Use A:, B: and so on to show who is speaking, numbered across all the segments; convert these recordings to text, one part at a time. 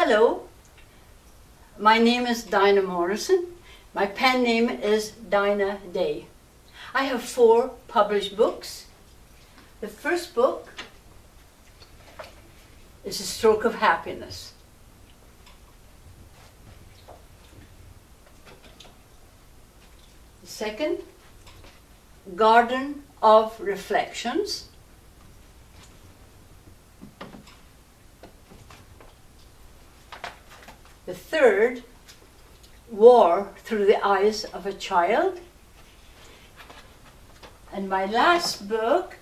A: Hello, my name is Dinah Morrison. My pen name is Dinah Day. I have 4 published books. The first book is A Stroke of Happiness. The second, Garden of Reflections. The third, War Through the Eyes of a Child. And my last book,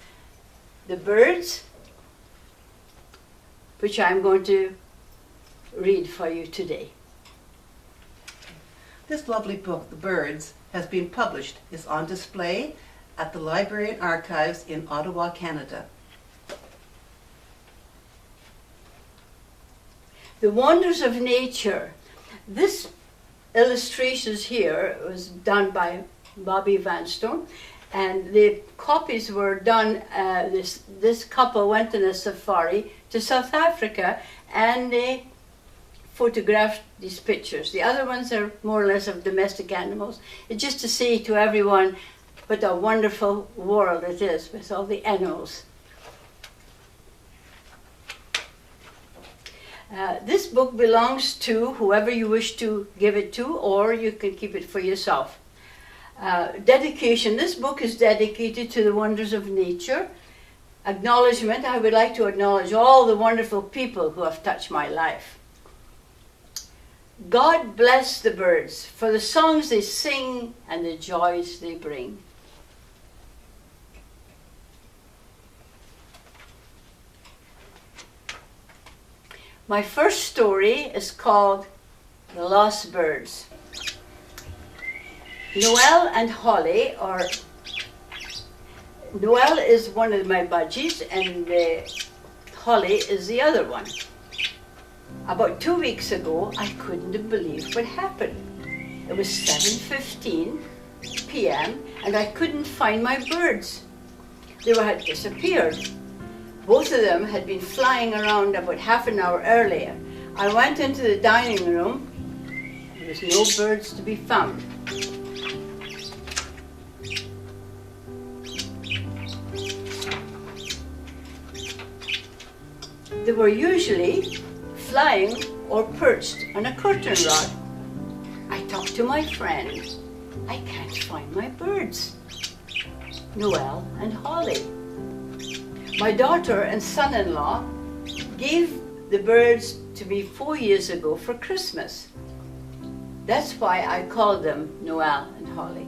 A: The Birds, which I'm going to read for you today.
B: This lovely book, The Birds, has been published, is on display at the Library and Archives in Ottawa, Canada.
A: The Wonders of Nature. This illustrations here was done by Bobby Vanstone, and the copies were done, this couple went on a safari to South Africa and they photographed these pictures. The other ones are more or less of domestic animals. It's just to say to everyone what a wonderful world it is with all the animals. This book belongs to whoever you wish to give it to, or you can keep it for yourself. Dedication. This book is dedicated to the wonders of nature. Acknowledgement. I would like to acknowledge all the wonderful people who have touched my life. God bless the birds for the songs they sing and the joys they bring. My first story is called The Lost Birds. Noel and Holly are... Noel is one of my budgies and Holly is the other one. About 2 weeks ago, I couldn't believe what happened. It was 7:15 p.m. and I couldn't find my birds. They had disappeared. Both of them had been flying around about half an hour earlier. I went into the dining room. There was no birds to be found. They were usually flying or perched on a curtain rod. I talked to my friend. I can't find my birds. Noel and Holly. My daughter and son-in-law gave the birds to me 4 years ago for Christmas. That's why I called them Noel and Holly.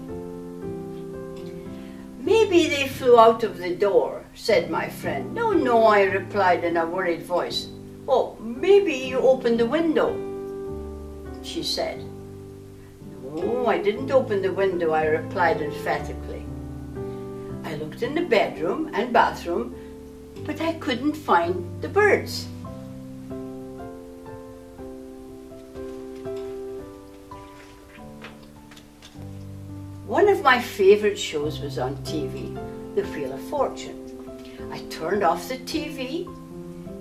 A: Maybe they flew out of the door, said my friend. No, I replied in a worried voice. Oh, maybe you opened the window, she said. No, I didn't open the window, I replied emphatically. I looked in the bedroom and bathroom, but I couldn't find the birds. One of my favorite shows was on TV, The Wheel of Fortune. I turned off the TV,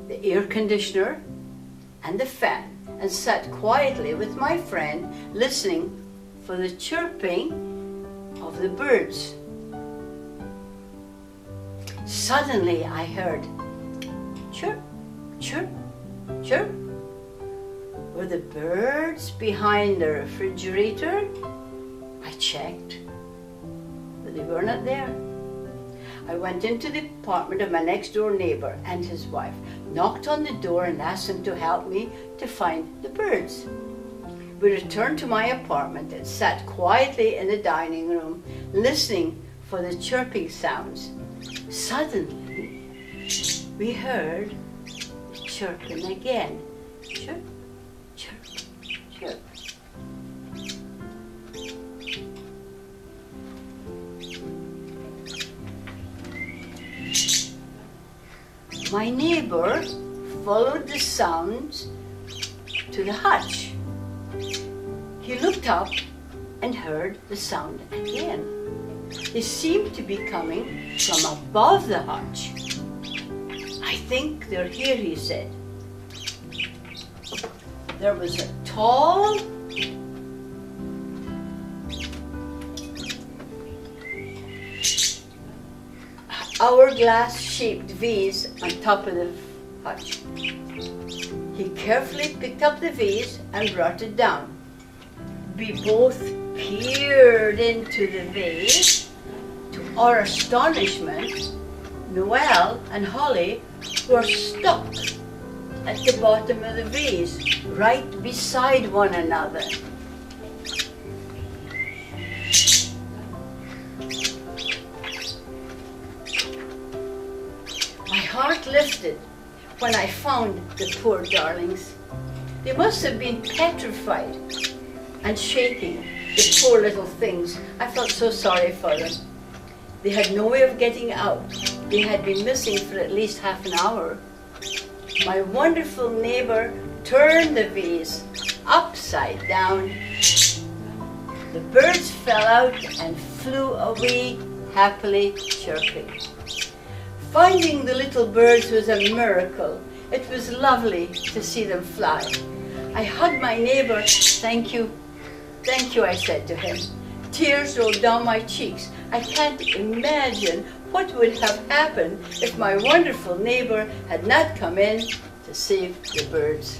A: the air conditioner, and the fan, and sat quietly with my friend, listening for the chirping of the birds. Suddenly I heard chirp, chirp, chirp. Were the birds behind the refrigerator? I checked, but they were not there. I went into the apartment of my next door neighbor and his wife, knocked on the door and asked them to help me to find the birds. We returned to my apartment and sat quietly in the dining room, listening for the chirping sounds. Suddenly, we heard the chirping again. Chirp, chirp, chirp. My neighbor followed the sounds to the hutch. He looked up and heard the sound again. They seemed to be coming from above the hutch. I think they're here, he said. there was a tall, hourglass-shaped vase on top of the hutch. He carefully picked up the vase and brought it down. We both peered into the vase. To our astonishment, Noel and Holly were stuck at the bottom of the vase, right beside one another. My heart lifted when I found the poor darlings. They must have been petrified and shaking, the poor little things. I felt so sorry for them. They had no way of getting out. They had been missing for at least half an hour. My wonderful neighbor turned the vase upside down. The birds fell out and flew away happily chirping. Finding the little birds was a miracle. It was lovely to see them fly. I hugged my neighbor. Thank you, I said to him. Tears rolled down my cheeks. I can't imagine what would have happened if my wonderful neighbor had not come in to save the birds.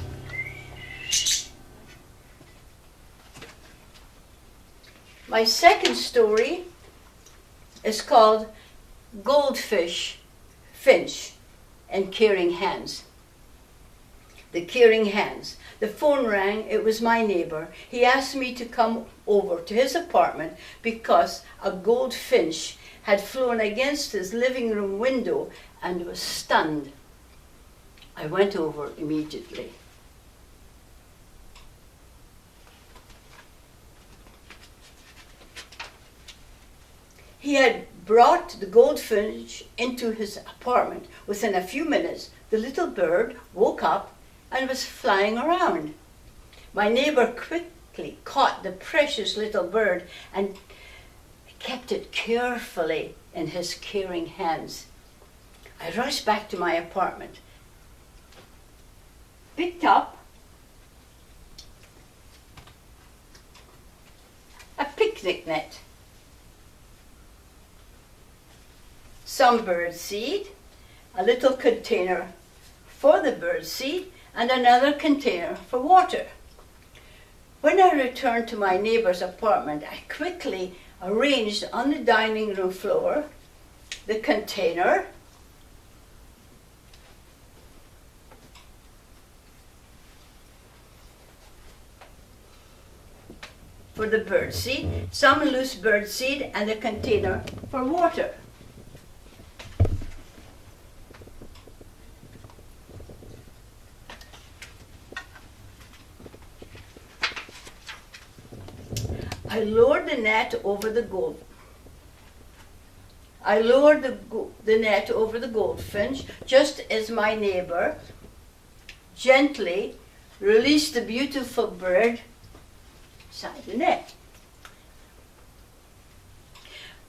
A: My second story is called Goldfish Finch and Caring Hands. The caring hands. The phone rang. It was my neighbor. He asked me to come over to his apartment because a goldfinch had flown against his living room window and was stunned. I went over immediately. He had brought the goldfinch into his apartment. Within a few minutes, the little bird woke up and was flying around. My neighbor quickly caught the precious little bird and kept it carefully in his caring hands. I rushed back to my apartment, picked up a picnic net, some bird seed, a little container for the bird seed, and another container for water. When I returned to my neighbor's apartment, I quickly arranged on the dining room floor the container, for the bird seed, some loose bird seed, and a container for water. I lowered the net over the net over the goldfinch, just as my neighbor gently released the beautiful bird inside the net.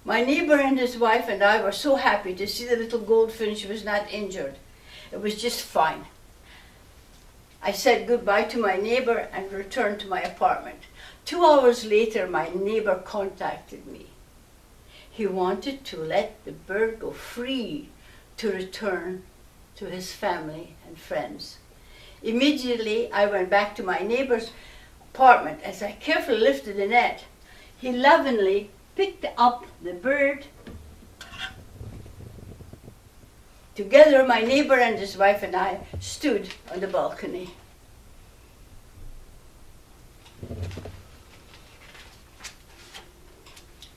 A: My neighbor and his wife and I were so happy to see the little goldfinch was not injured. It was just fine. I said goodbye to my neighbor and returned to my apartment. 2 hours later, my neighbor contacted me. He wanted to let the bird go free to return to his family and friends. Immediately, I went back to my neighbor's apartment. As I carefully lifted the net, he lovingly picked up the bird. Together, my neighbor and his wife and I stood on the balcony.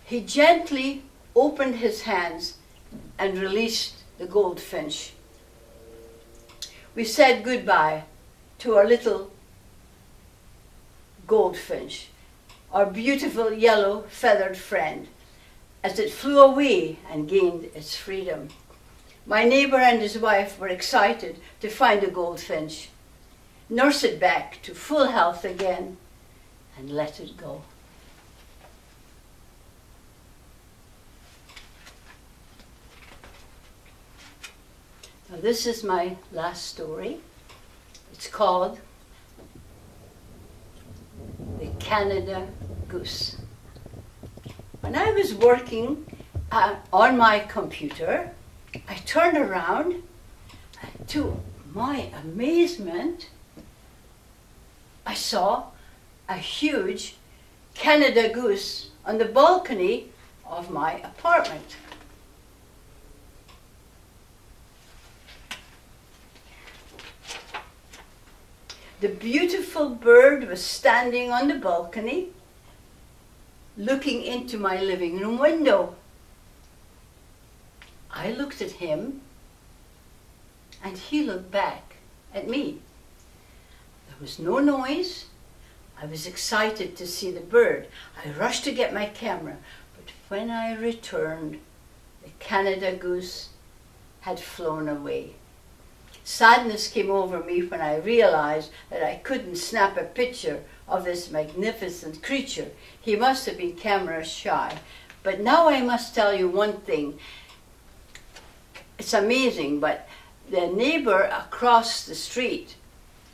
A: He gently opened his hands and released the goldfinch. We said goodbye to our little goldfinch, our beautiful yellow feathered friend, as it flew away and gained its freedom. My neighbor and his wife were excited to find the goldfinch, nurse it back to full health again, and let it go. Now this is my last story. It's called Canada goose. When I was working on my computer, I turned around. To my amazement, I saw a huge Canada goose on the balcony of my apartment. The beautiful bird was standing on the balcony, looking into my living room window. I looked at him, and he looked back at me. There was no noise. I was excited to see the bird. I rushed to get my camera, but when I returned, the Canada goose had flown away. Sadness came over me when I realized that I couldn't snap a picture of this magnificent creature. He must have been camera shy. But now I must tell you one thing. It's amazing, but the neighbor across the street,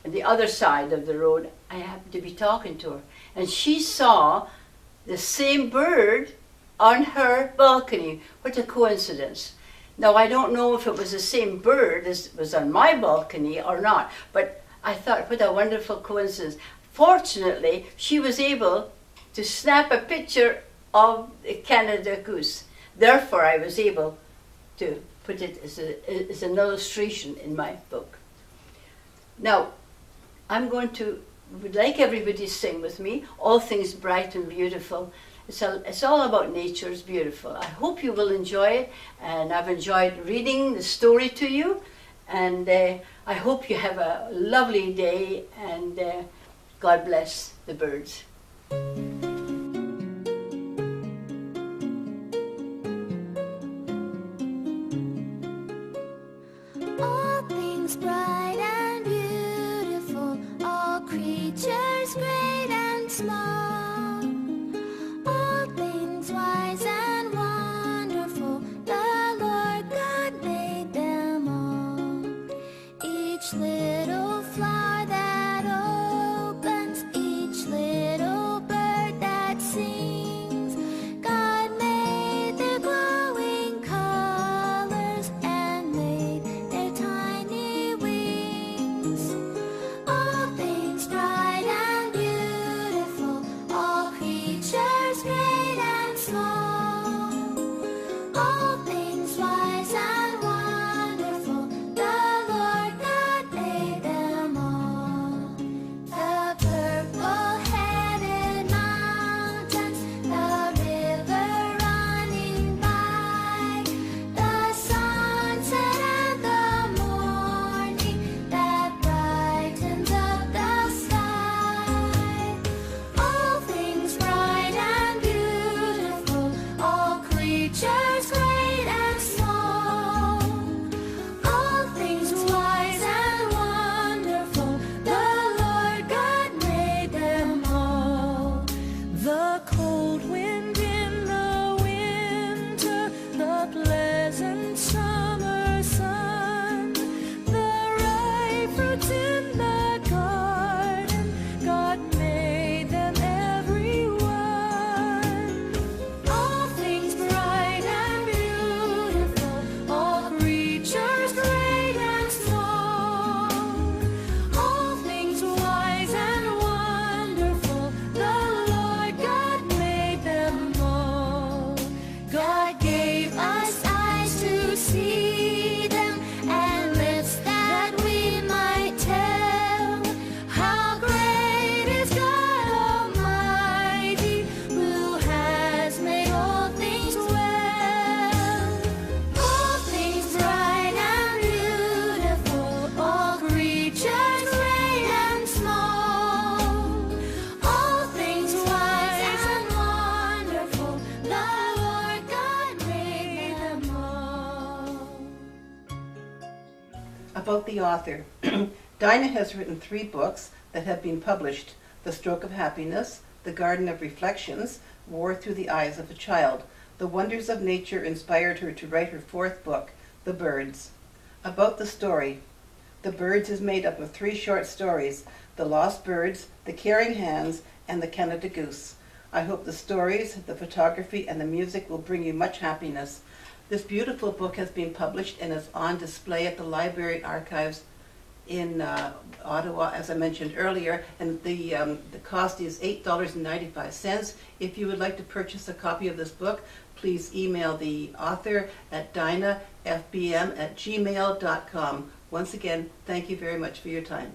A: on the other side of the road, I happened to be talking to her, and she saw the same bird on her balcony. What a coincidence. Now, I don't know if it was the same bird as was on my balcony or not, but I thought, what a wonderful coincidence. Fortunately, she was able to snap a picture of the Canada goose. Therefore, I was able to put it as an illustration in my book. Now, would like everybody to sing with me, All Things Bright and Beautiful. It's all about nature, it's beautiful. I hope you will enjoy it, and I've enjoyed reading the story to you, and I hope you have a lovely day, and God bless the birds.
C: All things bright and beautiful, all creatures great and small. Wise and wonderful, the Lord God made them all. Each little flower that opens, each little bird that sings, God made their glowing colors and made their tiny wings. All things bright and beautiful, all creatures great and small, all things wise and wonderful, the Lord God made them all. The purple-headed mountains, the river running by, the sunset and the morning that brightens up the sky. All things bright and beautiful, all creatures great and small, all things wise and wonderful, the Lord God made them all. The cold wind in the winter, the pleasant summer sun, the ripe fruits in the garden, God made them every one. All things bright and beautiful, all creatures great and small, all things wise and wonderful, the Lord God made them all. God gave us eyes to see them and lips that we might tell how great is God Almighty, who has made all things well. All things bright and beautiful, all creatures great and small, all things wise and wonderful, the Lord God made them all.
B: About the author. Dinah has written 3 books that have been published: The Stroke of Happiness, The Garden of Reflections, War Through the Eyes of a Child. The wonders of nature inspired her to write her 4th book, The Birds. About the story. The Birds is made up of 3 short stories The Lost Birds, The Caring Hands, and The Canada Goose. I hope the stories, the photography, and the music will bring you much happiness. This beautiful book has been published and is on display at the Library Archives in Ottawa, as I mentioned earlier, and the cost is $8.95. If you would like to purchase a copy of this book, please email the author at dinahfbm@gmail.com. Once again, thank you very much for your time.